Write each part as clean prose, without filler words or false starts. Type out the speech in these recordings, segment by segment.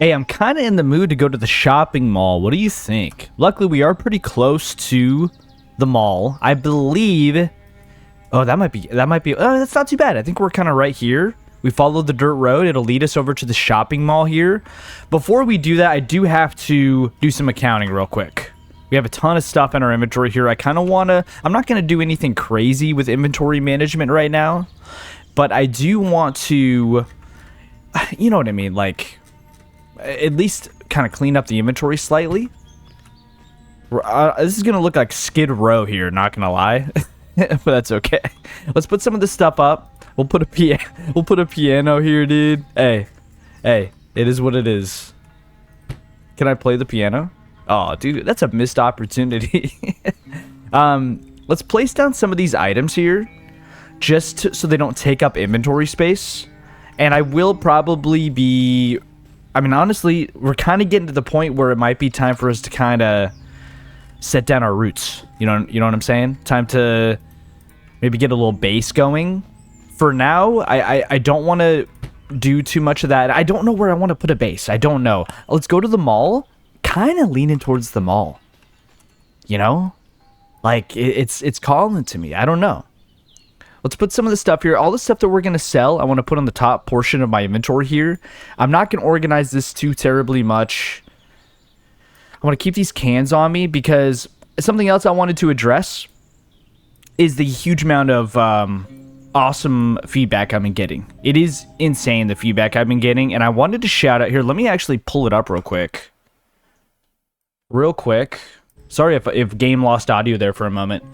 Hey, I'm kind of in the mood to go to the shopping mall. What do you think? Luckily, we are pretty close to the mall. I believe... Oh, that might be... Oh, that's not too bad. I think we're kind of right here. We follow the dirt road. It'll lead us over to the shopping mall here. Before we do that, I do have to do some accounting real quick. We have a ton of stuff in our inventory here. I kind of want to... I'm not going to do anything crazy with inventory management right now. But I do want to... You know what I mean? Like... At least kind of clean up the inventory slightly. This is going to look like Skid Row here, not going to lie. But that's okay. Let's put some of this stuff up. We'll put a piano here, dude. Hey, it is what it is. Can I play the piano? Oh, dude, that's a missed opportunity. Let's place down some of these items here just so they don't take up inventory space. And I will probably be... I mean, honestly, we're kind of getting to the point where it might be time for us to kind of set down our roots. You know what I'm saying? Time to maybe get a little base going. For now, I don't want to do too much of that. I don't know where I want to put a base. I don't know. Let's go to the mall. Kind of leaning towards the mall. You know? Like, it's calling to me. I don't know. Let's put some of the stuff here. All the stuff that we're going to sell, I want to put on the top portion of my inventory here. I'm not going to organize this too terribly much. I want to keep these cans on me because something else I wanted to address is the huge amount of awesome feedback I've been getting. It is insane, the feedback I've been getting, and I wanted to shout out here. Let me actually pull it up real quick. Sorry if game lost audio there for a moment.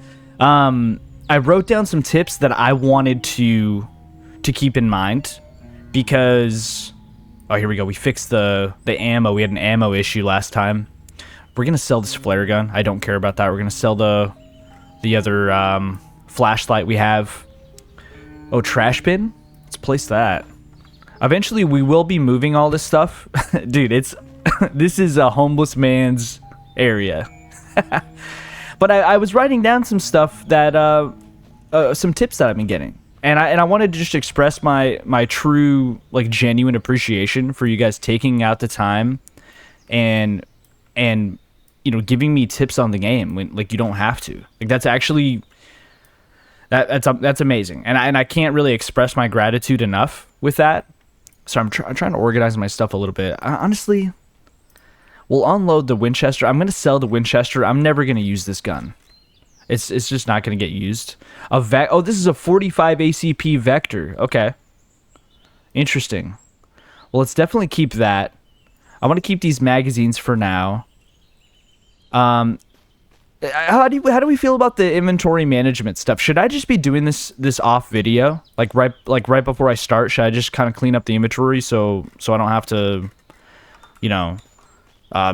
I wrote down some tips that I wanted to keep in mind because... Oh, here we go. We fixed the ammo. We had an ammo issue last time. We're going to sell this flare gun. I don't care about that. We're going to sell the other flashlight we have. Oh, trash bin? Let's place that. Eventually, we will be moving all this stuff. Dude, this is a homeless man's area. But I was writing down some stuff that, some tips that I've been getting. And I wanted to just express my true, like, genuine appreciation for you guys taking out the time and you know, giving me tips on the game when, like, you don't have to. Like, that's actually, that's amazing. And I can't really express my gratitude enough with that. So I'm trying to organize my stuff a little bit. Honestly... We'll unload the Winchester. I'm going to sell the Winchester. I'm never going to use this gun. It's just not going to get used. Oh, this is a 45 ACP Vector. Okay. Interesting. Well, let's definitely keep that. I want to keep these magazines for now. How do we feel about the inventory management stuff? Should I just be doing this off video? Like right before I start, should I just kind of clean up the inventory so I don't have to, you know,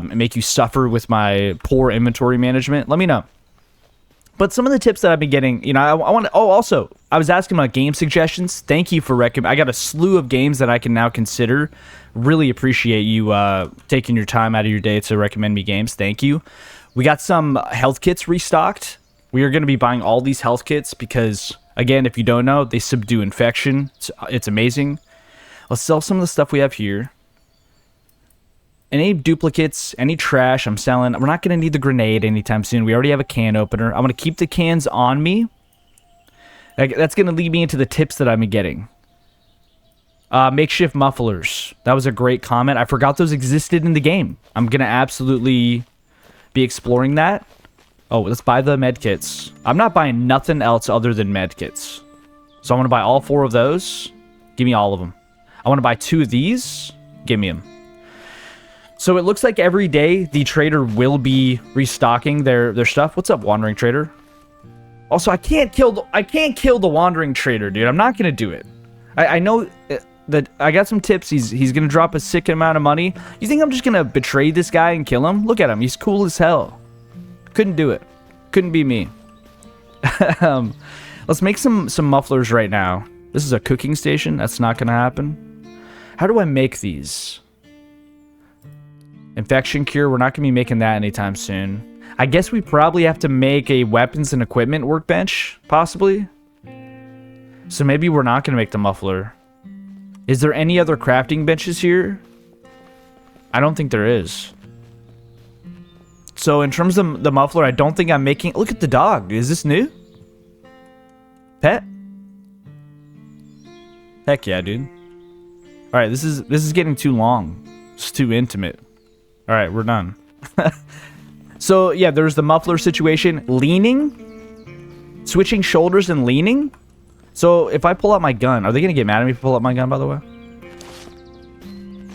make you suffer with my poor inventory management? Let me know. But some of the tips that I've been getting, you know, I want to... Oh, also, I was asking about game suggestions. Thank you for I got a slew of games that I can now consider. Really appreciate you taking your time out of your day to recommend me games. Thank you. We got some health kits restocked. We are going to be buying all these health kits because, again, if you don't know, they subdue infection. It's amazing. Let's sell some of the stuff we have here. Any duplicates, any trash, I'm selling. We're not going to need the grenade anytime soon. We already have a can opener. I'm going to keep the cans on me. That's going to lead me into the tips that I've been getting. Makeshift mufflers. That was a great comment. I forgot those existed in the game. I'm going to absolutely be exploring that. Oh, let's buy the medkits. I'm not buying nothing else other than medkits. So I want to buy all 4 of those. Give me all of them. I want to buy 2 of these. Give me them. So it looks like every day the trader will be restocking their stuff. What's up, Wandering Trader? Also, I can't kill the Wandering Trader, dude. I'm not gonna do it. I know that I got some tips. He's gonna drop a sick amount of money. You think I'm just gonna betray this guy and kill him? Look at him. He's cool as hell. Couldn't do it. Couldn't be me. Let's make some mufflers right now. This is a cooking station. That's not gonna happen. How do I make these? Infection cure, we're not going to be making that anytime soon. I guess we probably have to make a weapons and equipment workbench, possibly. So maybe we're not going to make the muffler. Is there any other crafting benches here? I don't think there is. So in terms of the muffler, I don't think I'm making... Look at the dog. Is this new? Pet? Heck yeah, dude. All right, this is getting too long. It's too intimate. All right, we're done. So yeah, there's the muffler situation. Leaning? Switching shoulders and leaning? So if I pull out my gun, are they going to get mad at me if I pull out my gun, by the way?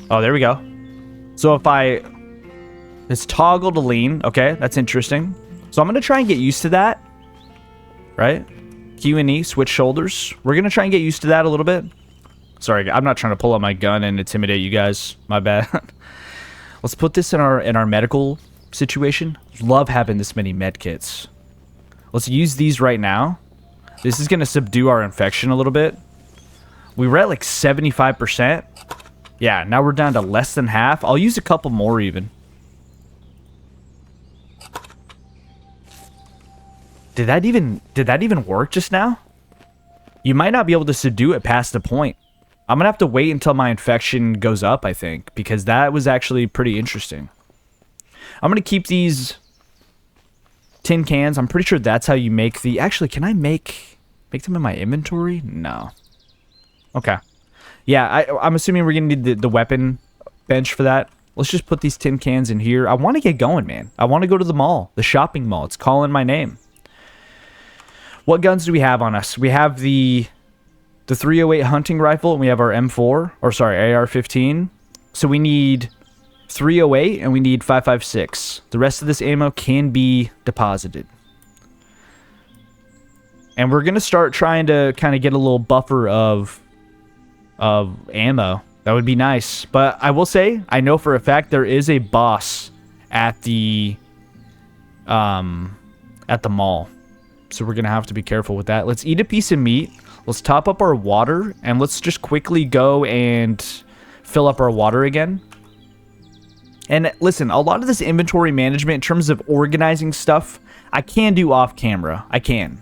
Oh, there we go. So if it's toggle to lean. Okay, that's interesting. So I'm going to try and get used to that. Right? Q and E, switch shoulders. We're going to try and get used to that a little bit. Sorry, I'm not trying to pull out my gun and intimidate you guys. My bad. Let's put this in our medical situation. Love having this many med kits. Let's use these right now. This is going to subdue our infection a little bit. We were at like 75%. Yeah, now we're down to less than half. I'll use a couple more even. Did that even work just now? You might not be able to subdue it past the point. I'm going to have to wait until my infection goes up, I think, because that was actually pretty interesting. I'm going to keep these tin cans. I'm pretty sure that's how you make the... Actually, can I make them in my inventory? No. Okay. Yeah, I'm assuming we're going to need the weapon bench for that. Let's just put these tin cans in here. I want to get going, man. I want to go to the mall, the shopping mall. It's calling my name. What guns do we have on us? We have the 308 hunting rifle, and we have our M4, or sorry, AR-15. So we need 308, and we need 5.56. The rest of this ammo can be deposited. And we're going to start trying to kind of get a little buffer of ammo. That would be nice. But I will say, I know for a fact there is a boss at the mall. So we're going to have to be careful with that. Let's eat a piece of meat. Let's top up our water. And let's just quickly go and fill up our water again. And listen, a lot of this inventory management in terms of organizing stuff, I can do off camera. I can.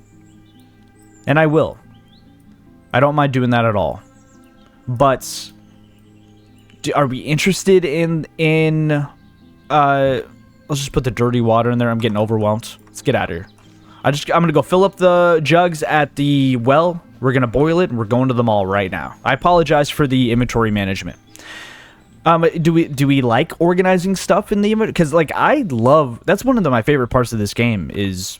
And I will. I don't mind doing that at all. But are we interested in let's just put the dirty water in there. I'm getting overwhelmed. Let's get out of here. I'm going to go fill up the jugs at the well. We're going to boil it, and we're going to the mall right now. I apologize for the inventory management. Do we like organizing stuff in the inventory? Because, like, that's one of my favorite parts of this game is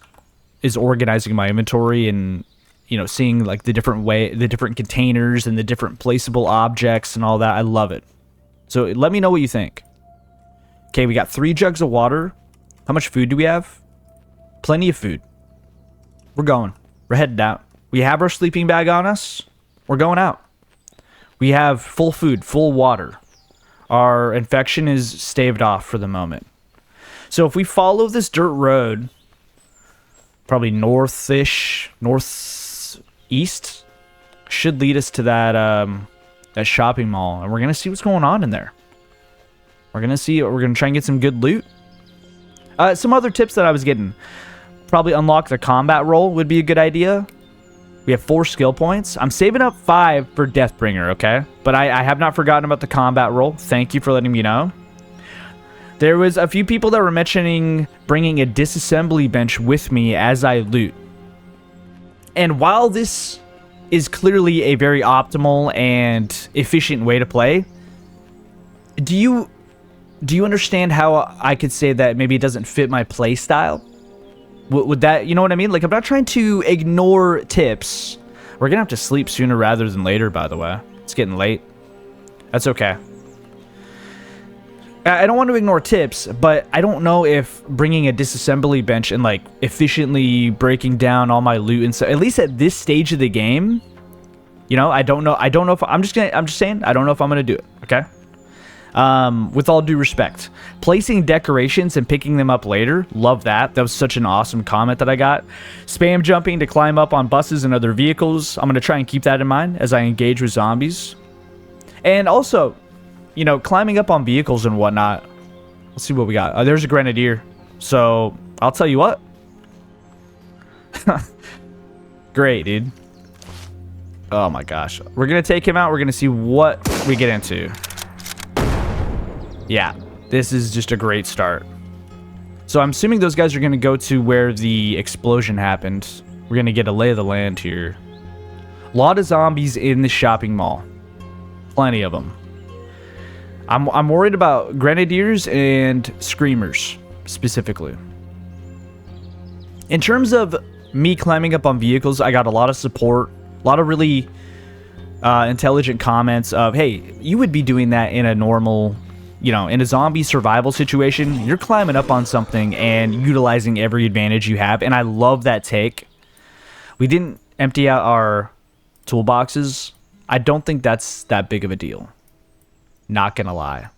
organizing my inventory and, you know, seeing, like, the different containers and the different placeable objects and all that. I love it. So let me know what you think. Okay, we got 3 jugs of water. How much food do we have? Plenty of food. We're going. We're headed out. We have our sleeping bag on us. We're going out. We have full food, full water. Our infection is staved off for the moment. So if we follow this dirt road, probably northeast, should lead us to that shopping mall, and we're gonna see what's going on in there. We're gonna try and get some good loot. Some other tips that I was getting. Probably unlock the combat role would be a good idea. We have 4 skill points. I'm saving up 5 for Deathbringer, okay? But I have not forgotten about the combat role. Thank you for letting me know. There was a few people that were mentioning bringing a disassembly bench with me as I loot. And while this is clearly a very optimal and efficient way to play, do you understand how I could say that maybe it doesn't fit my play style? Would that, you know what I mean? Like, I'm not trying to ignore tips. We're gonna have to sleep sooner rather than later, by the way. It's getting late. That's okay. I don't want to ignore tips, but I don't know if bringing a disassembly bench and, like, efficiently breaking down all my loot and stuff, at least at this stage of the game, you know, I don't know if I'm just saying, I don't know if I'm gonna do it, okay? With all due respect. Placing decorations and picking them up later. Love that. That was such an awesome comment that I got. Spam jumping to climb up on buses and other vehicles. I'm going to try and keep that in mind as I engage with zombies. And also, you know, climbing up on vehicles and whatnot. Let's see what we got. There's a grenadier. So, I'll tell you what. Great, dude. Oh my gosh. We're going to take him out. We're going to see what we get into. Yeah. This is just a great start. So I'm assuming those guys are going to go to where the explosion happened. We're going to get a lay of the land here. A lot of zombies in the shopping mall. Plenty of them. I'm worried about grenadiers and screamers, specifically. In terms of me climbing up on vehicles, I got a lot of support. A lot of really intelligent comments of, hey, you would be doing that in a normal... in a zombie survival situation, you're climbing up on something and utilizing every advantage you have, and I love that take. We didn't empty out our toolboxes. I don't think that's that big of a deal. Not gonna lie.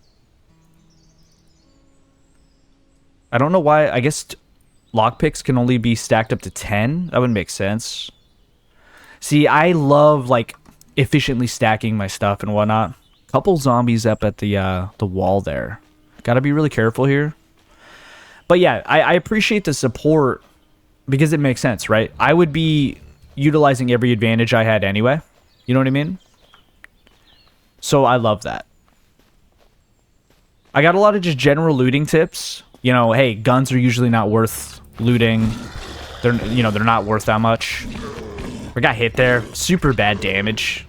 I don't know why. I guess lockpicks can only be stacked up to 10. That would make sense. See, I love, like, efficiently stacking my stuff and whatnot. Couple zombies up at the wall there. Gotta be really careful here. But yeah, I appreciate the support because it makes sense, right? I would be utilizing every advantage I had anyway. You know what I mean? So I love that. I got a lot of just general looting tips. Hey, guns are usually not worth looting. They're not worth that much. I got hit there. Super bad damage.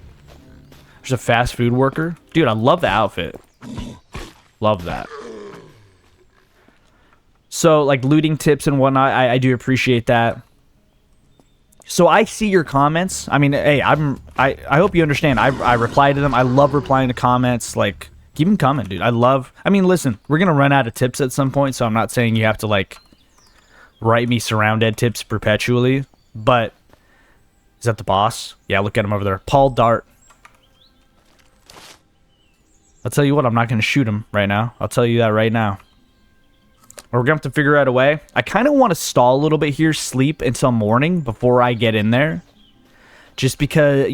There's a fast food worker. Dude, I love the outfit. Love that. So, like, looting tips and whatnot, I do appreciate that. So, I see your comments. I mean, hey, I hope you understand. I reply to them. I love replying to comments. Like, keep them coming, dude. I mean, listen, we're going to run out of tips at some point, so I'm not saying you have to, like, write me SurrounDead tips perpetually. But, is that the boss? Yeah, look at him over there. Paul Dart. I'll tell you what, I'm not going to shoot him right now. I'll tell you that right now. Or we're going to have to figure out a way. I kind of want to stall a little bit here, sleep until morning before I get in there. Just because,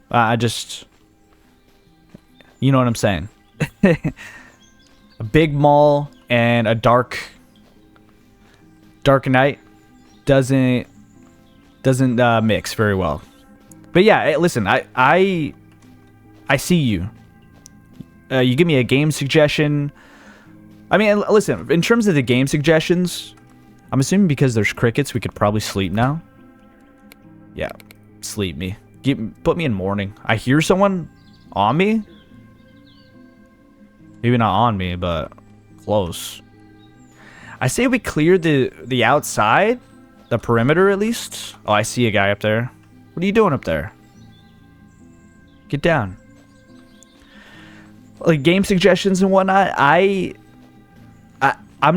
I just... You know what I'm saying. A big mall and a dark night doesn't mix very well. But yeah, listen, I see you. You give me a game suggestion. I mean, listen, in terms of the game suggestions, I'm assuming because there's crickets, we could probably sleep now. Yeah, sleep me. Put me in morning. I hear someone on me. Maybe not on me, but close. I say we clear the outside, the perimeter at least. Oh, I see a guy up there. What are you doing up there? Get down. Like, game suggestions and whatnot, I'm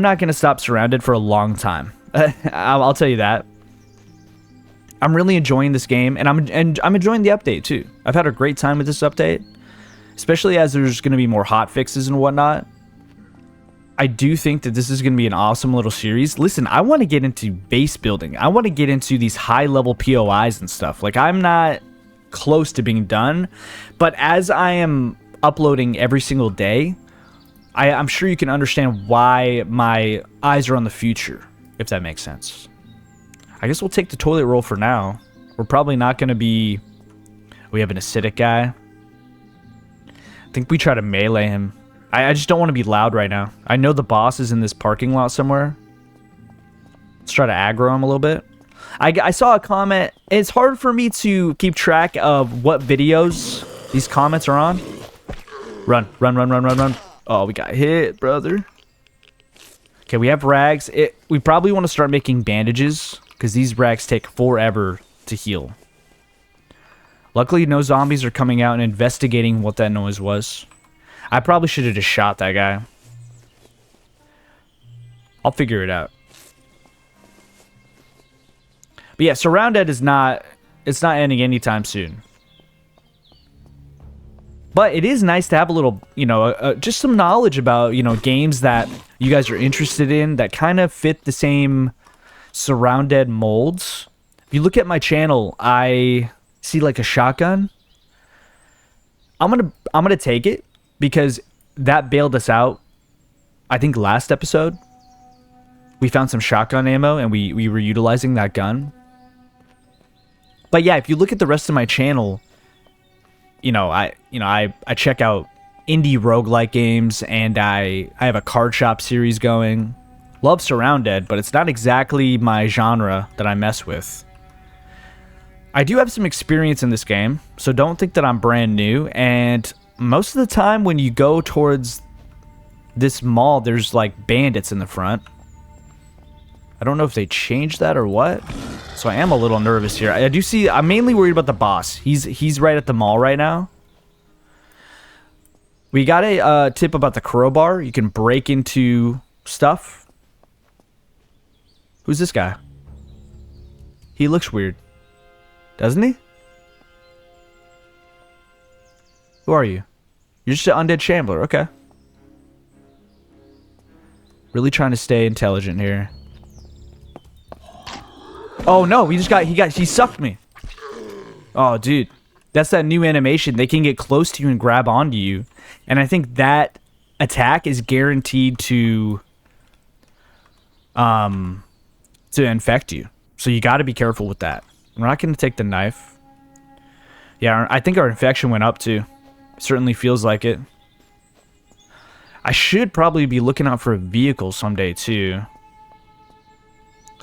not going to stop SurrounDead for a long time. I'll tell you that. I'm really enjoying this game, and I'm enjoying the update, too. I've had a great time with this update, especially as there's going to be more hot fixes and whatnot. I do think that this is going to be an awesome little series. Listen, I want to get into base building. I want to get into these high-level POIs and stuff. Like, I'm not close to being done, but as I am uploading every single day, I'm sure you can understand why my eyes are on the future, if that makes sense. I guess we'll take the toilet roll for now. We're probably not going to be... We have an acidic guy. I think we try to melee him. I just don't want to be loud right now. I know the boss is in this parking lot somewhere. Let's try to aggro him a little bit. I saw a comment. It's hard for me to keep track of what videos these comments are on. Run. Oh, we got hit, brother. Okay, we have rags. We probably want to start making bandages because these rags take forever to heal. Luckily, no zombies are coming out and investigating what that noise was. I probably should have just shot that guy. I'll figure it out. But yeah, SurrounDead is not... It's not ending anytime soon. But it is nice to have a little, just some knowledge about, games that you guys are interested in that kind of fit the same SurrounDead molds. If you look at my channel, I see like a shotgun. I'm gonna take it because that bailed us out. I think last episode we found some shotgun ammo and we were utilizing that gun. But yeah, if you look at the rest of my channel, I check out indie roguelike games, and I have a card shop series going. Love SurrounDead, but it's not exactly my genre that I mess with. I do have some experience in this game, so don't think that I'm brand new, and most of the time when you go towards this mall, there's like bandits in the front. I don't know if they changed that or what, so I am a little nervous here. I do see, I'm mainly worried about the boss. He's right at the mall right now. We got a tip about the crowbar. You can break into stuff. Who's this guy? He looks weird, doesn't he? Who are you? You're just an undead shambler. Okay. Really trying to stay intelligent here. Oh no, he sucked me. Oh dude. That's that new animation. They can get close to you and grab onto you. And I think that attack is guaranteed to infect you. So you got to be careful with that. We're not going to take the knife. Yeah, I think our infection went up too. Certainly feels like it. I should probably be looking out for a vehicle someday too.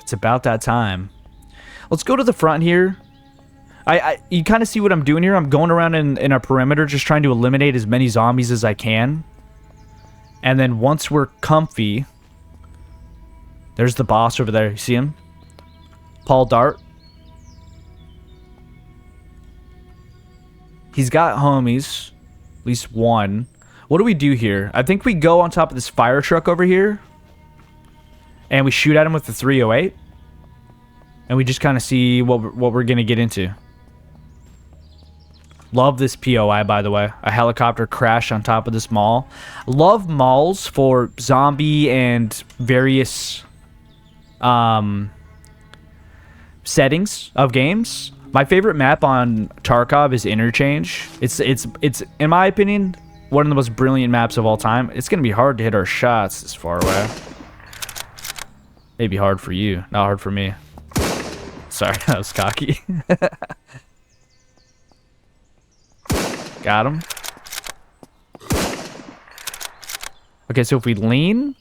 It's about that time. Let's go to the front here. You kind of see what I'm doing here. I'm going around in a perimeter just trying to eliminate as many zombies as I can. And then once we're comfy, there's the boss over there. You see him? Paul Dart. He's got homies. At least one. What do we do here? I think we go on top of this fire truck over here. And we shoot at him with the 308. And we just kind of see what we're going to get into. Love this POI, by the way. A helicopter crashed on top of this mall. Love malls for zombie and various settings of games. My favorite map on Tarkov is Interchange. It's in my opinion one of the most brilliant maps of all time. It's gonna be hard to hit our shots this far away. Maybe hard for you, not hard for me. Sorry, that was cocky. Got him. Okay, so if we lean.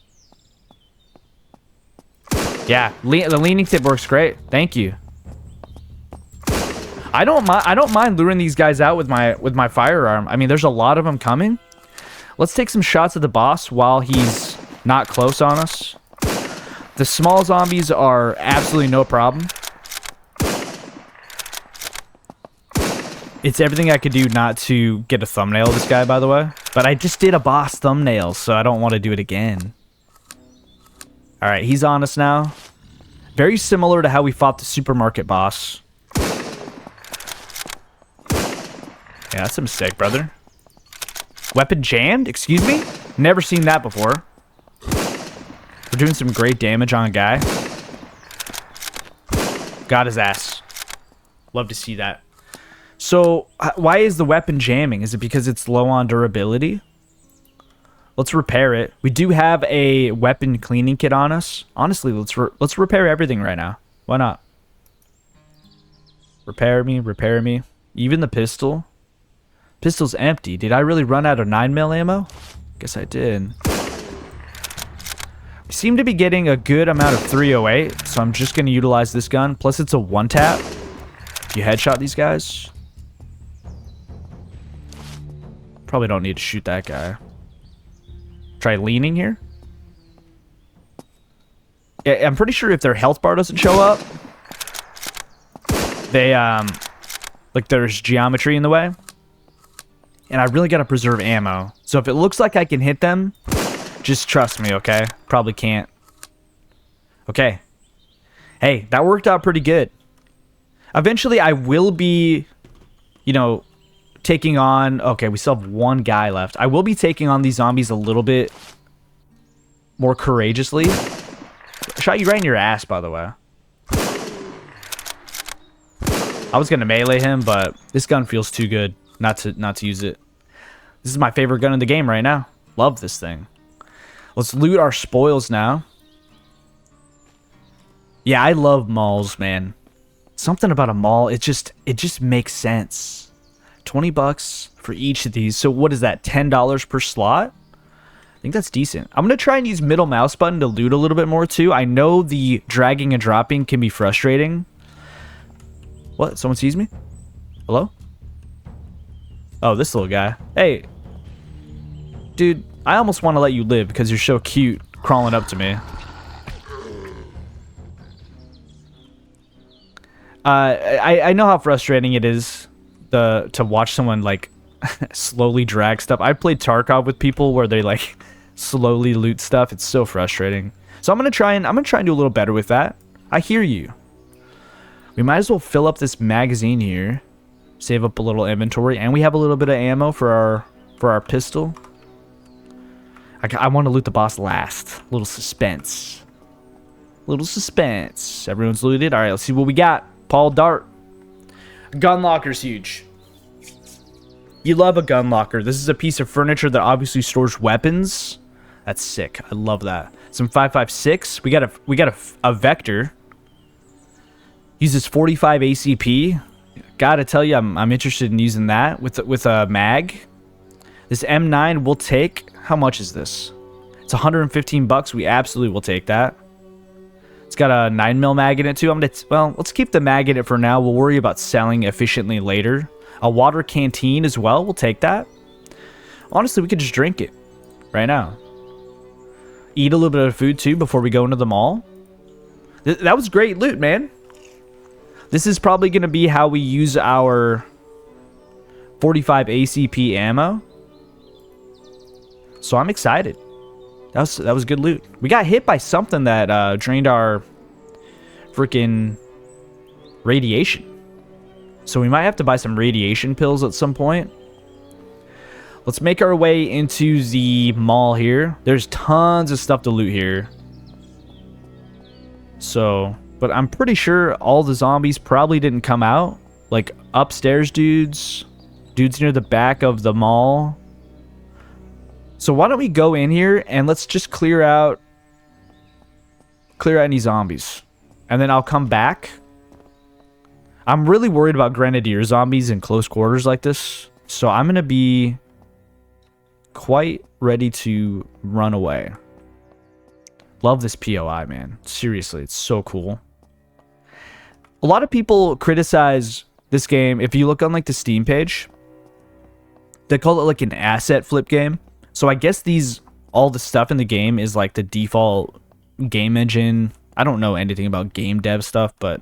Yeah, the leaning tip works great. Thank you. I don't mind luring these guys out with my firearm. I mean, there's a lot of them coming. Let's take some shots at the boss while he's not close on us. The small zombies are absolutely no problem. It's everything I could do not to get a thumbnail of this guy, by the way. But I just did a boss thumbnail, so I don't want to do it again. Alright, he's on us now. Very similar to how we fought the supermarket boss. Yeah, that's a mistake, brother. Weapon jammed? Excuse me? Never seen that before. We're doing some great damage on a guy. Got his ass. Love to see that. So, why is the weapon jamming? Is it because it's low on durability? Let's repair it. We do have a weapon cleaning kit on us. Honestly, let's repair everything right now. Why not? Repair me. Even the pistol. Pistol's empty. Did I really run out of 9mm ammo? Guess I did. We seem to be getting a good amount of 308, so I'm just going to utilize this gun. Plus, it's a one-tap. If you headshot these guys. Probably don't need to shoot that guy. Try leaning here. Yeah, I'm pretty sure if their health bar doesn't show up, they, like there's geometry in the way. And I really gotta preserve ammo. So if it looks like I can hit them, just trust me, okay? Probably can't. Okay. Hey, that worked out pretty good. Eventually, I will be, you know, taking on... Okay, we still have one guy left. I will be taking on these zombies a little bit more courageously. I shot you right in your ass, by the way. I was gonna melee him, but this gun feels too good not to use it. This is my favorite gun in the game right now. Love this thing. Let's loot our spoils now. Yeah, I love malls, man. Something about a mall, it just makes sense. $20 for each of these. So what is that, $10 per slot? I think that's decent. I'm going to try and use middle mouse button to loot a little bit more too. I know the dragging and dropping can be frustrating. What? Someone sees me? Hello? Oh, this little guy. Hey. Dude, I almost want to let you live because you're so cute crawling up to me. I know how frustrating it is to watch someone like slowly drag stuff. I played Tarkov with people where they like slowly loot stuff. It's so frustrating. So I'm gonna try and do a little better with that. I hear you. We might as well fill up this magazine here, save up a little inventory, and we have a little bit of ammo for our pistol. I want to loot the boss last. Little suspense. Little suspense. Everyone's looted. All right, let's see what we got. Paul Dart. Gun locker's huge. You love a gun locker. This is a piece of furniture that obviously stores weapons. That's sick. I love that. Some 5.56. We got a vector. Uses 45 ACP. Gotta tell you, I'm interested in using that with a mag. This M9 will take. How much is this? It's 115 bucks. We absolutely will take that. It's got a 9mm mag in it too. Well, let's keep the mag in it for now. We'll worry about selling efficiently later. A water canteen as well. We'll take that. Honestly, we could just drink it right now. Eat a little bit of food too before we go into the mall. That was great loot, man. This is probably going to be how we use our 45 ACP ammo. So I'm excited. That was good loot. We got hit by something that drained our freaking radiation. So we might have to buy some radiation pills at some point. Let's make our way into the mall here. There's tons of stuff to loot here. So, but I'm pretty sure all the zombies probably didn't come out. Like upstairs dudes near the back of the mall. So why don't we go in here and let's just clear out any zombies. And then I'll come back. I'm really worried about grenadier zombies in close quarters like this. So I'm going to be quite ready to run away. Love this POI, man. Seriously, it's so cool. A lot of people criticize this game. If you look on like the Steam page, they call it like an asset flip game. So I guess all the stuff in the game is like the default game engine. I don't know anything about game dev stuff, but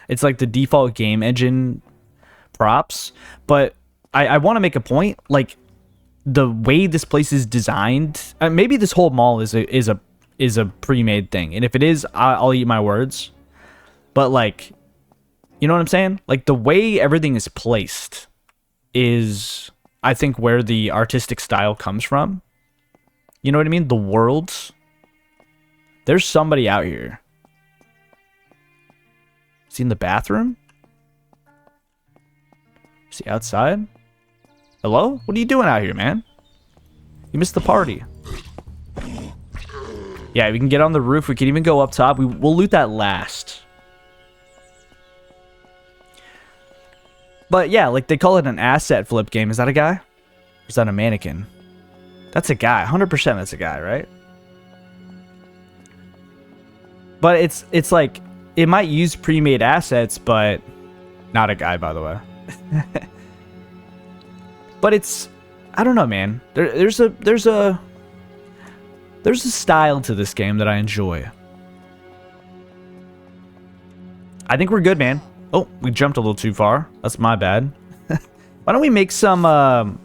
it's like the default game engine props. But I want to make a point, like the way this place is designed. Maybe this whole mall is a pre-made thing, and if it is, I'll eat my words. But like, you know what I'm saying? Like the way everything is placed is, I think, where the artistic style comes from. You know what I mean? The worlds. There's somebody out here. Is he in the bathroom? Is he outside? Hello? What are you doing out here, man? You missed the party. Yeah, we can get on the roof. We can even go up top. We'll loot that last. But yeah, like they call it an asset flip game. Is that a guy? Or is that a mannequin? That's a guy. 100% that's a guy, right? But it's like, it might use pre-made assets, but not a guy, by the way. But it's, I don't know, man. There's a style to this game that I enjoy. I think we're good, man. Oh, we jumped a little too far. That's my bad. Why don't we make some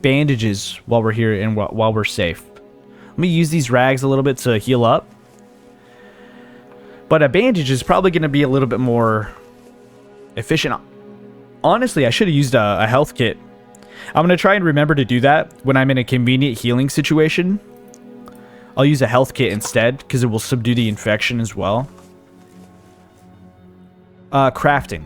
bandages while we're here and while we're safe? Let me use these rags a little bit to heal up. But a bandage is probably going to be a little bit more efficient. Honestly, I should have used a health kit. I'm going to try and remember to do that when I'm in a convenient healing situation. I'll use a health kit instead because it will subdue the infection as well. Crafting.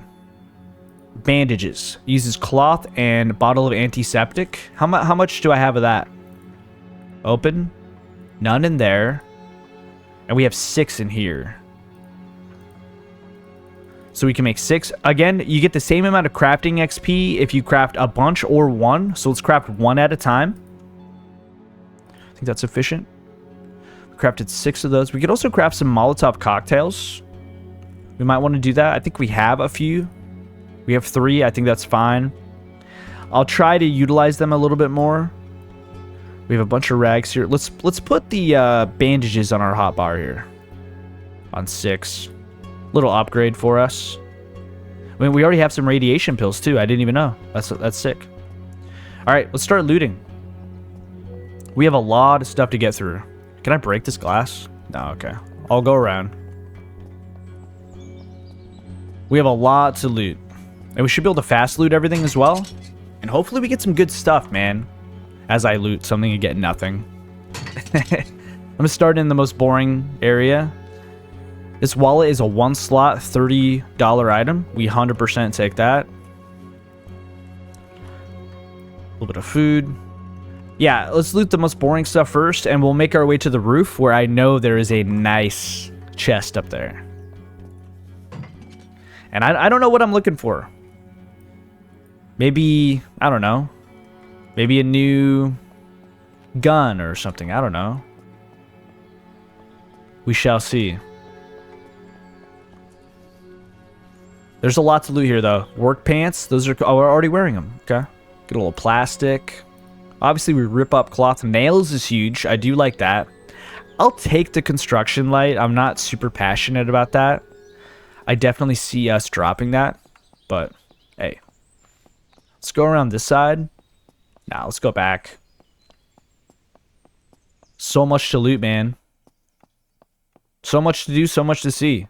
Bandages. Uses cloth and bottle of antiseptic. How much do I have of that? Open. None in there. And we have 6 in here. So we can make 6. Again, you get the same amount of crafting XP if you craft a bunch or 1. So let's craft 1 at a time. I think that's sufficient. We crafted 6 of those. We could also craft some Molotov cocktails. We might want to do that. I think we have a few. We have 3. I think that's fine. I'll try to utilize them a little bit more. We have a bunch of rags here. Let's put the bandages on our hotbar here. On 6. Little upgrade for us. I mean, we already have some radiation pills too. I didn't even know. That's sick. All right, let's start looting. We have a lot of stuff to get through. Can I break this glass? No, okay. I'll go around. We have a lot to loot. And we should be able to fast loot everything as well. And hopefully we get some good stuff, man. As I loot something and get nothing. I'm gonna start in the most boring area. This wallet is a 1-slot, $30 item. We 100% take that. A little bit of food. Yeah, let's loot the most boring stuff first, and we'll make our way to the roof where I know there is a nice chest up there. And I don't know what I'm looking for. Maybe, I don't know. Maybe a new gun or something. I don't know. We shall see. There's a lot to loot here, though. Work pants. Those are... Oh, we're already wearing them. Okay. Get a little plastic. Obviously, we rip up cloth. Nails is huge. I do like that. I'll take the construction light. I'm not super passionate about that. I definitely see us dropping that. But, hey. Let's go around this side. Nah, let's go back. So much to loot, man. So much to do, so much to see.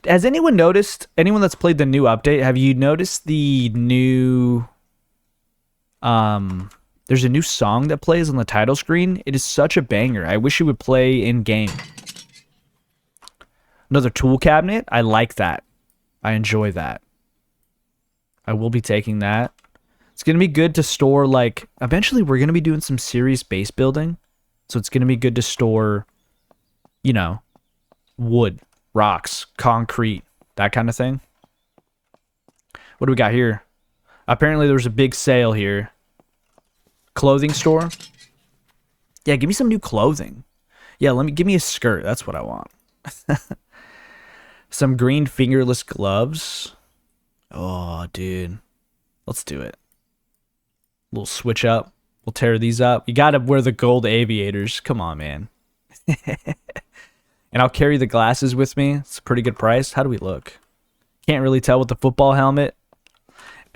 Has anyone noticed, anyone that's played the new update, have you noticed the new, there's a new song that plays on the title screen? It is such a banger. I wish it would play in-game. Another tool cabinet. I like that. I enjoy that. I will be taking that. It's going to be good to store, like, eventually we're going to be doing some serious base building. So it's going to be good to store, you know, wood. Rocks, concrete, that kind of thing. What do we got here? Apparently there's a big sale here. Clothing store. Yeah, give me some new clothing. Yeah, give me a skirt. That's what I want. Some green fingerless gloves. Oh, dude. Let's do it. Little switch up. We'll tear these up. You gotta wear the gold aviators. Come on, man. And I'll carry the glasses with me. It's a pretty good price. How do we look? Can't really tell with the football helmet.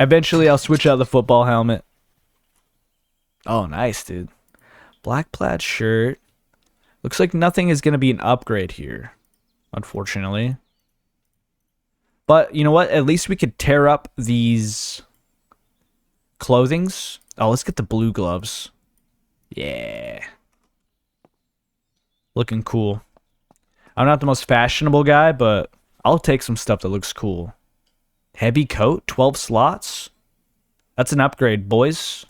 Eventually, I'll switch out the football helmet. Oh, nice, dude. Black plaid shirt. Looks like nothing is going to be an upgrade here, unfortunately. But, you know what? At least we could tear up these clothings. Oh, let's get the blue gloves. Yeah. Looking cool. I'm not the most fashionable guy, but I'll take some stuff that looks cool. Heavy coat, 12 slots. That's an upgrade, boys.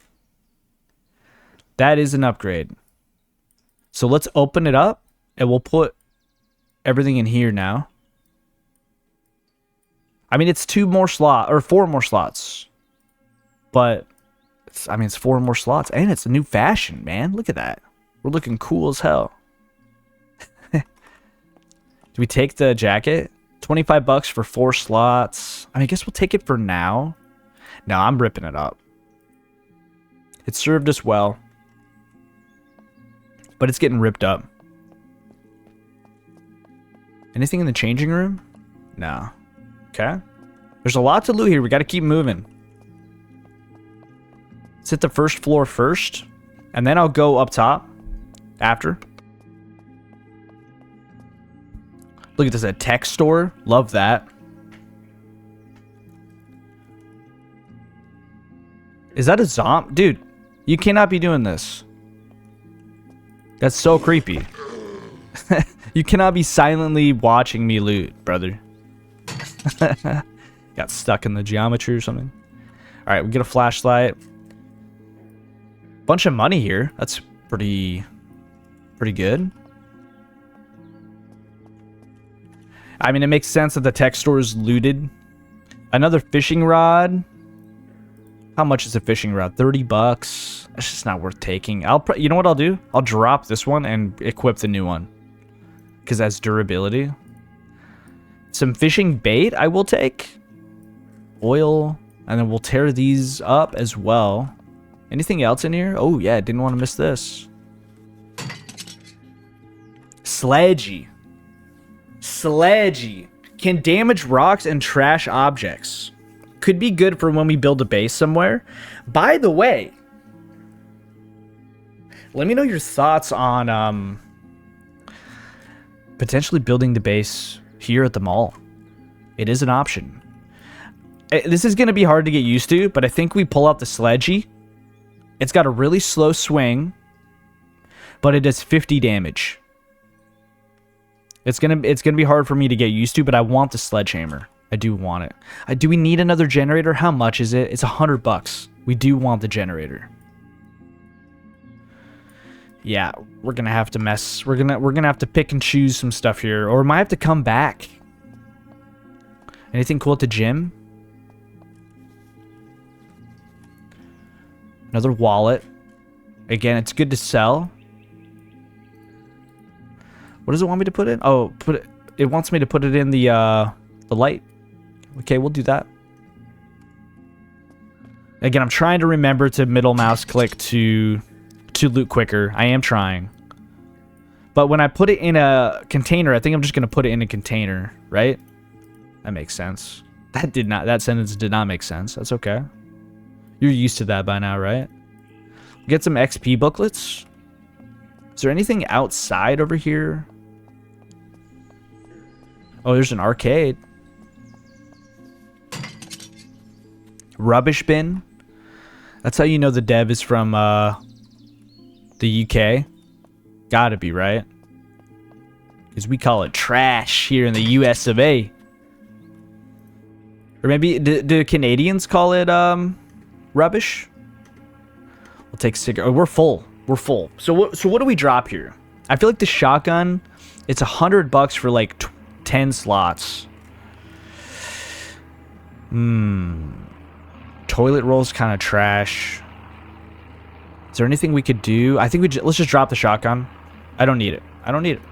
That is an upgrade. So let's open it up, and we'll put everything in here now. I mean, it's 4 more slots. But, it's 4 more slots, and it's a new fashion, man. Look at that. We're looking cool as hell. Do we take the jacket? 25 bucks for 4 slots. I mean, I guess we'll take it for now. No, I'm ripping it up. It served us well. But it's getting ripped up. Anything in the changing room? No. Okay. There's a lot to loot here. We got to keep moving. Let's hit the first floor first. And then I'll go up top after. Look at this, a tech store. Love that. Is that a zombie? Dude, you cannot be doing this. That's so creepy. You cannot be silently watching me loot, brother. Got stuck in the geometry or something. Alright, we get a flashlight. Bunch of money here. That's pretty good. I mean, it makes sense that the tech store is looted. Another fishing rod. How much is a fishing rod? 30 bucks. That's just not worth taking. You know what I'll do? I'll drop this one and equip the new one. Because that's durability. Some fishing bait I will take. Oil. And then we'll tear these up as well. Anything else in here? Oh, yeah. Didn't want to miss this. Sledgy. Sledgy. Can damage rocks and trash objects. Could be good for when we build a base somewhere. By the way, let me know your thoughts on potentially building the base here at the mall. It is an option. This is going to be hard to get used to, but I think we pull out the sledgy. It's got a really slow swing, but it does 50 damage. It's gonna be hard for me to get used to, but I want the sledgehammer. I do want it. Do we need another generator? How much is it? It's 100 bucks. We do want the generator. Yeah, we're gonna have to mess. We're gonna have to pick and choose some stuff here, or might have to come back. Anything cool at the gym? Another wallet. Again, it's good to sell. What does it want me to put in? Oh, it wants me to put it in the light. Okay, we'll do that. Again, I'm trying to remember to middle mouse click to loot quicker. I am trying. But when I put it in a container, I think I'm just going to put it in a container, right? That makes sense. That sentence did not make sense. That's okay. You're used to that by now, right? Get some XP booklets. Is there anything outside over here? Oh, there's an arcade. Rubbish bin. That's how you know the dev is from the UK. Gotta be, right? Because we call it trash here in the US of A. Or maybe, do Canadians call it rubbish? We'll take cigarette. Oh, we're full. We're full. So what do we drop here? I feel like the shotgun, it's 100 bucks for like 10 slots. Toilet roll's kind of trash. Is there anything we could do? I think let's just drop the shotgun. I don't need it. I don't need it.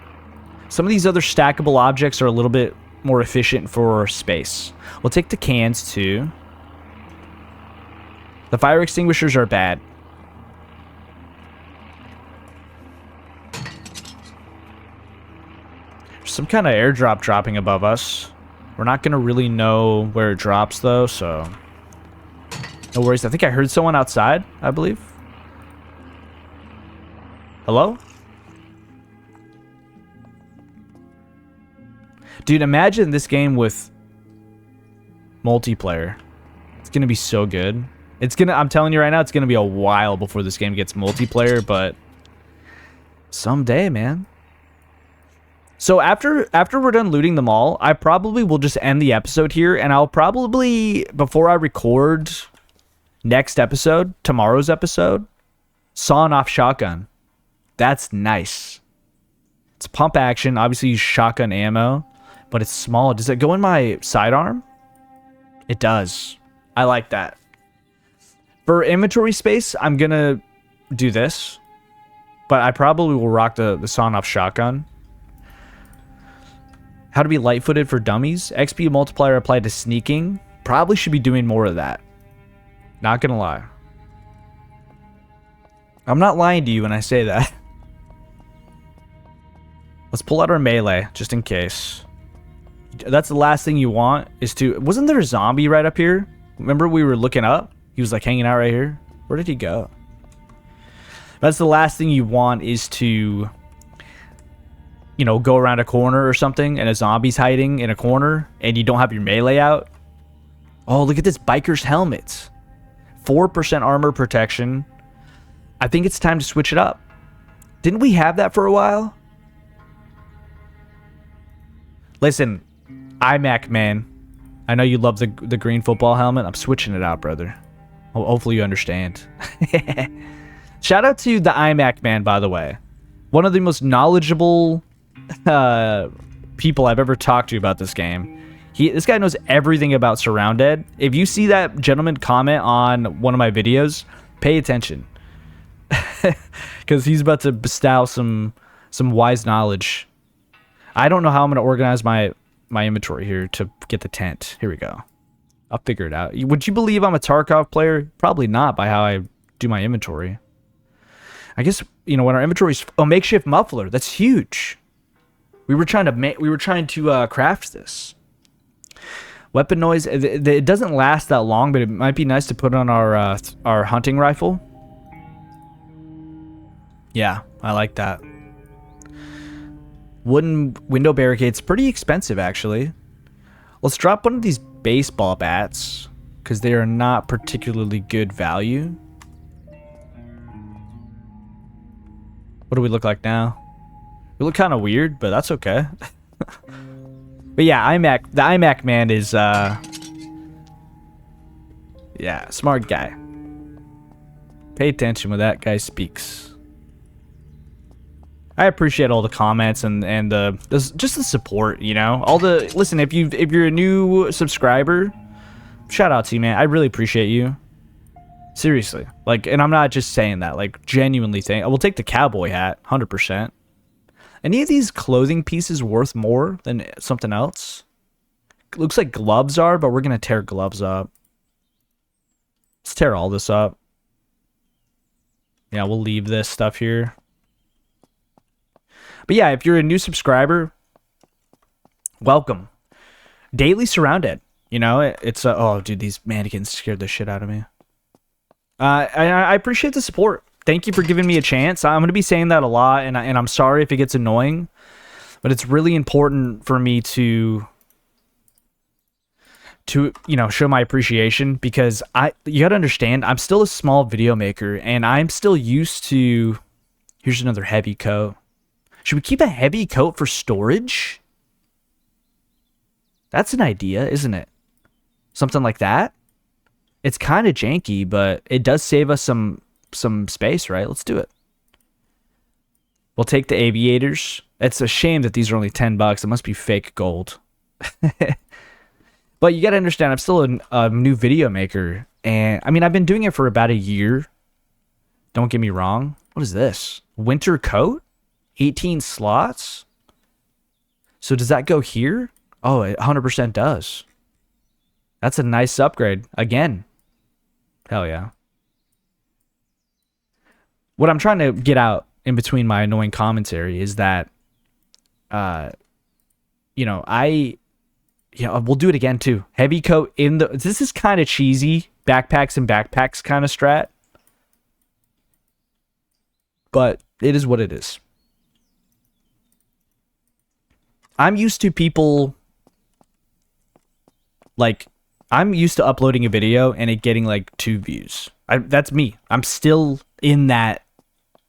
Some of these other stackable objects are a little bit more efficient for space. We'll take the cans too. The fire extinguishers are bad. There's some kind of airdrop dropping above us. We're not going to really know where it drops though, so no worries. I think I heard someone outside, I believe. Hello? Dude, imagine this game with multiplayer. It's going to be so good. I'm telling you right now, it's going to be a while before this game gets multiplayer, but someday, man. So after we're done looting them all, I probably will just end the episode here, and I'll probably, before I record next episode, tomorrow's episode, sawing off shotgun. That's nice. It's pump action, obviously use shotgun ammo, but it's small. Does it go in my sidearm? It does. I like that. For inventory space, I'm gonna do this, but I probably will rock the sawn off shotgun. How to be light-footed for dummies. XP multiplier applied to sneaking. Probably should be doing more of that. Not gonna lie. I'm not lying to you when I say that. Let's pull out our melee, just in case. That's the last thing you want, is to... Wasn't there a zombie right up here? Remember we were looking up? He was like hanging out right here. Where did he go? That's the last thing you want, is to... You know, go around a corner or something, and a zombie's hiding in a corner, and you don't have your melee out. Oh, look at this biker's helmet. 4% armor protection. I think it's time to switch it up. Didn't we have that for a while? Listen, iMac man. I know you love the green football helmet. I'm switching it out, brother. Hopefully you understand. Shout out to the iMac man, by the way. One of the most knowledgeable people I've ever talked to about this game. This guy knows everything about SurrounDead. If you see that gentleman comment on one of my videos, pay attention. Because he's about to bestow some wise knowledge. I don't know how I'm going to organize my inventory here to get the tent. Here we go. I'll figure it out. Would you believe I'm a Tarkov player? Probably not by how I do my inventory. I guess, you know, when our inventory's... Oh, makeshift muffler. That's huge. We were trying to craft this. Weapon noise. It doesn't last that long, but it might be nice to put on our hunting rifle. Yeah, I like that. Wooden window barricades. Pretty expensive, actually. Let's drop one of these baseball bats, because they are not particularly good value. What do we look like now? We look kind of weird, but that's okay. But yeah, the iMac man is, yeah, smart guy. Pay attention when that guy speaks. I appreciate all the comments and just the support, you know. Listen, if you're a new subscriber, shout out to you, man. I really appreciate you. Seriously, like, and I'm not just saying that, like, genuinely we'll take the cowboy hat, 100%. Any of these clothing pieces worth more than something else? It looks like gloves are, but we're gonna tear gloves up. Let's tear all this up. Yeah, we'll leave this stuff here. But yeah, if you're a new subscriber, welcome. Daily SurrounDead. You know, it's oh, dude, these mannequins scared the shit out of me. I appreciate the support. Thank you for giving me a chance. I'm going to be saying that a lot, and I'm sorry if it gets annoying, but it's really important for me to you know, show my appreciation, because you got to understand, I'm still a small video maker, and I'm still used to... Here's another heavy coat. Should we keep a heavy coat for storage? That's an idea, isn't it? Something like that? It's kind of janky, but it does save us some space, right? Let's do it. We'll take the aviators. It's a shame that these are only $10. It must be fake gold. But you got to understand, I'm still a new video maker. And, I mean, I've been doing it for about a year. Don't get me wrong. What is this? Winter coat? 18 slots? So does that go here? Oh, it 100% does. That's a nice upgrade. Again. Hell yeah. What I'm trying to get out in between my annoying commentary is that, you know, we'll do it again too. Heavy coat in the... This is kind of cheesy. Backpacks and backpacks kind of strat. But it is what it is. I'm used to people... Like, I'm used to uploading a video and it getting like 2 views. That's me. I'm still in that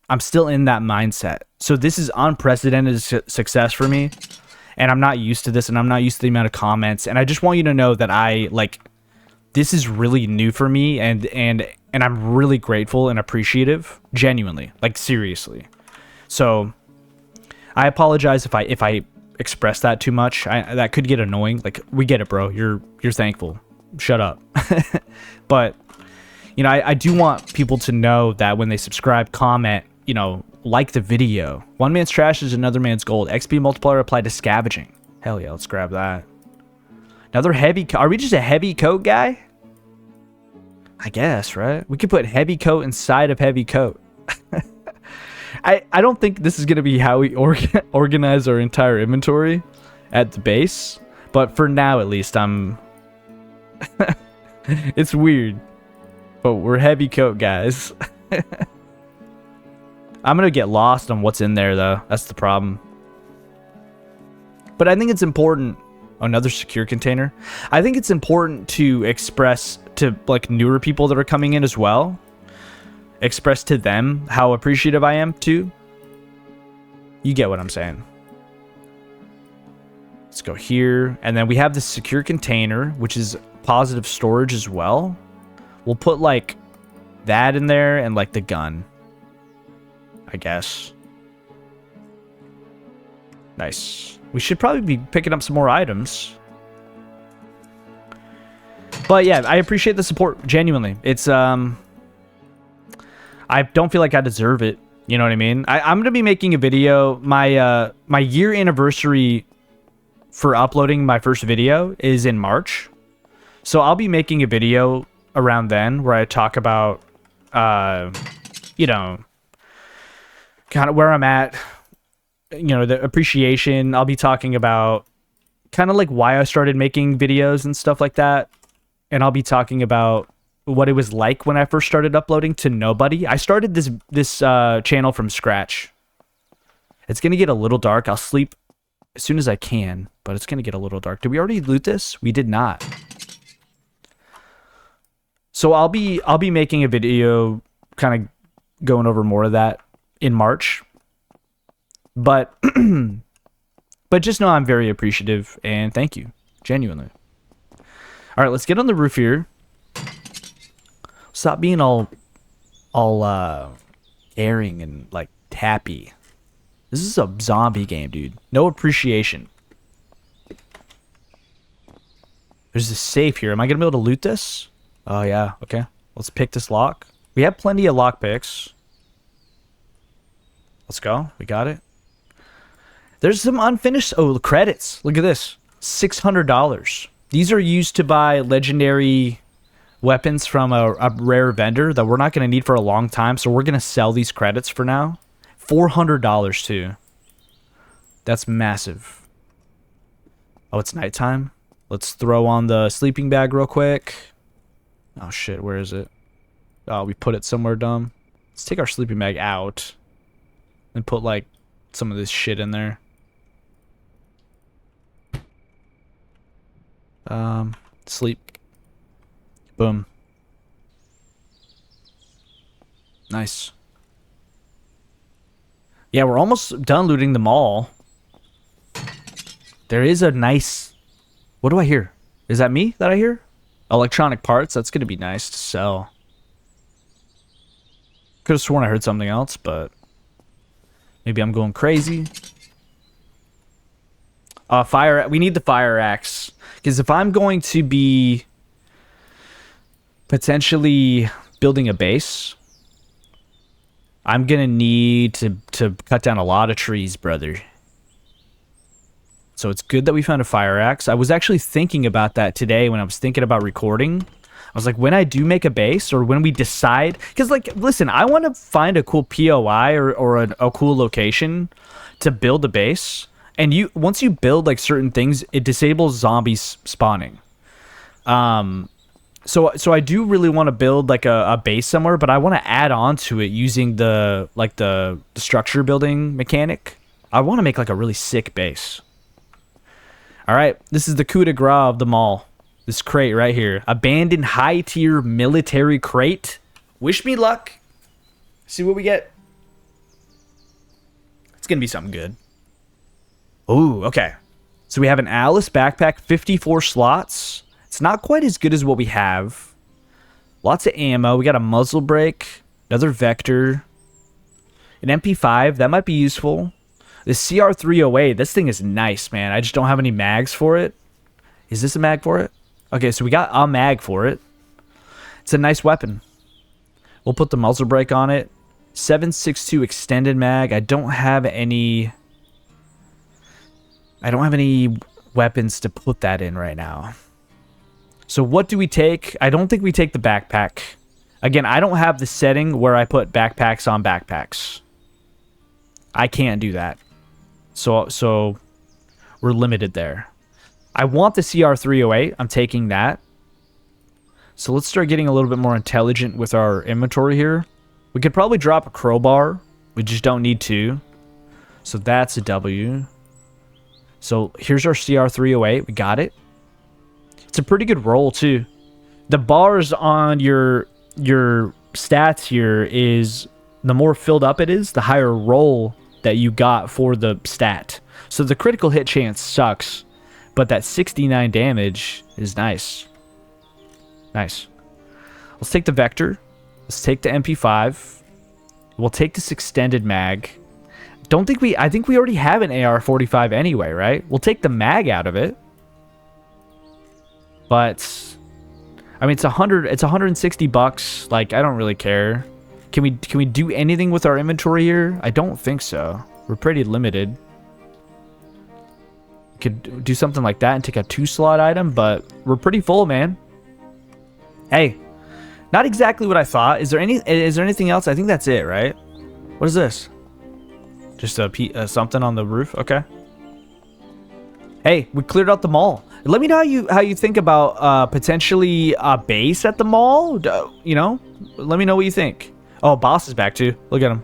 mindset. So this is unprecedented success for me. And I'm not used to this, and I'm not used to the amount of comments. And I just want you to know that this is really new for me, and I'm really grateful and appreciative, genuinely, like seriously. So I apologize if I express that too much. That could get annoying. Like, we get it, bro. You're thankful. Shut up. But you know, I do want people to know that when they subscribe, comment, you know, like the video. One man's trash is another man's gold. XP multiplier applied to scavenging. Hell yeah, let's grab that. Another heavy coat. Are we just a heavy coat guy? I guess, right? We could put heavy coat inside of heavy coat. I don't think this is going to be how we organize our entire inventory at the base. But for now, at least, it's weird. But we're heavy coat guys. I'm going to get lost on what's in there, though. That's the problem. But I think it's important... Another secure container. I think it's important to express to, like, newer people that are coming in as well. Express to them how appreciative I am, too. You get what I'm saying. Let's go here. And then we have the secure container, which is positive storage as well. We'll put, like, that in there and, like, the gun. I guess. Nice. We should probably be picking up some more items. But yeah, I appreciate the support, genuinely. It's, I don't feel like I deserve it. You know what I mean? I'm going to be making a video. My year anniversary for uploading my first video is in March. So I'll be making a video around then where I talk about, you know, kind of where I'm at, you know, the appreciation. I'll be talking about kind of like why I started making videos and stuff like that. And I'll be talking about what it was like when I first started uploading to nobody. I started this channel from scratch. It's going to get a little dark. I'll sleep as soon as I can, but it's going to get a little dark. Did we already loot this? We did not. So I'll be making a video kind of going over more of that in March. But but just know I'm very appreciative and thank you, genuinely. All right, let's get on the roof here. Stop being all airing and like tappy. This is a zombie game, dude. No appreciation. There's a safe here. Am I gonna be able to loot this? Oh yeah. Okay. Let's pick this lock. We have plenty of lock picks. Let's go. We got it. There's some unfinished. Oh, the credits. Look at this. $600. These are used to buy legendary weapons from a rare vendor that we're not going to need for a long time. So we're going to sell these credits for now. $400 too. That's massive. Oh, it's nighttime. Let's throw on the sleeping bag real quick. Oh shit, where is it? Oh, we put it somewhere dumb. Let's take our sleeping bag out and put like some of this shit in there. Sleep. Boom. Nice. Yeah, we're almost done looting the mall. There is a nice... What do I hear? Is that me that I hear? Electronic parts. That's going to be nice to sell. Could have sworn I heard something else, but... Maybe I'm going crazy. Fire... We need the fire axe. Because if I'm going to be... potentially building a base... I'm going to need to cut down a lot of trees, brother. So it's good that we found a fire axe. I was actually thinking about that today when I was thinking about recording. I was like, when I do make a base or when we decide... Because, like, listen, I want to find a cool POI or a cool location to build a base. And once you build, like, certain things, it disables zombies spawning. So I do really want to build like a base somewhere, but I want to add on to it using the structure building mechanic. I want to make like a really sick base. All right, this is the coup de grace of the mall. This crate right here, abandoned high tier military crate. Wish me luck. See what we get. It's gonna be something good. Ooh, okay. So we have an Alice backpack, 54 slots. It's not quite as good as what we have. Lots of ammo. We got a muzzle brake, another vector, an MP5. That might be useful. The CR308. This thing is nice, man. I just don't have any mags for it. Is this a mag for it? Okay, so we got a mag for it. It's a nice weapon. We'll put the muzzle brake on it. 7.62 extended mag. I don't have any weapons to put that in right now. So what do we take? I don't think we take the backpack. Again, I don't have the setting where I put backpacks on backpacks. I can't do that. So we're limited there. I want the CR308. I'm taking that. So let's start getting a little bit more intelligent with our inventory here. We could probably drop a crowbar. We just don't need to. So that's a W. So here's our CR308. We got it. It's a pretty good roll too. The bars on your stats here is the more filled up it is, the higher roll that you got for the stat. So the critical hit chance sucks, but that 69 damage is nice. Nice. Let's take the vector. Let's take the MP5. We'll take this extended mag. don't think we... I think we already have an AR-45 anyway, right? We'll take the mag out of it. But... I mean, it's 160 bucks. Like, I don't really care. Can we do anything with our inventory here? I don't think so. We're pretty limited. Could do something like that and take a 2-slot item, but we're pretty full, man. Hey, not exactly what I thought. Is there anything else? I think that's it, right? What is this? Just something on the roof. Okay. Hey, we cleared out the mall. Let me know how you think about potentially a base at the mall. You know, let me know what you think. Oh, boss is back too. Look at him.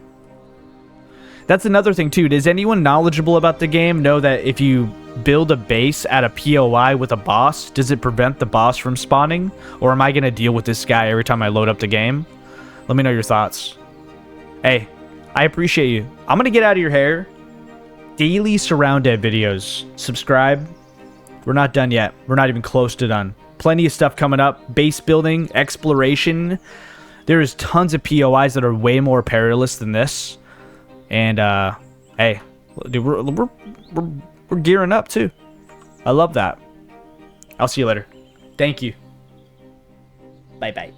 That's another thing too. Does anyone knowledgeable about the game know that if you build a base at a POI with a boss, does it prevent the boss from spawning? Or am I going to deal with this guy every time I load up the game? Let me know your thoughts. Hey, I appreciate you. I'm going to get out of your hair. Daily SurrounDead videos. Subscribe. We're not done yet. We're not even close to done. Plenty of stuff coming up. Base building, exploration. There is tons of POIs that are way more perilous than this. And, hey, dude, we're gearing up, too. I love that. I'll see you later. Thank you. Bye-bye.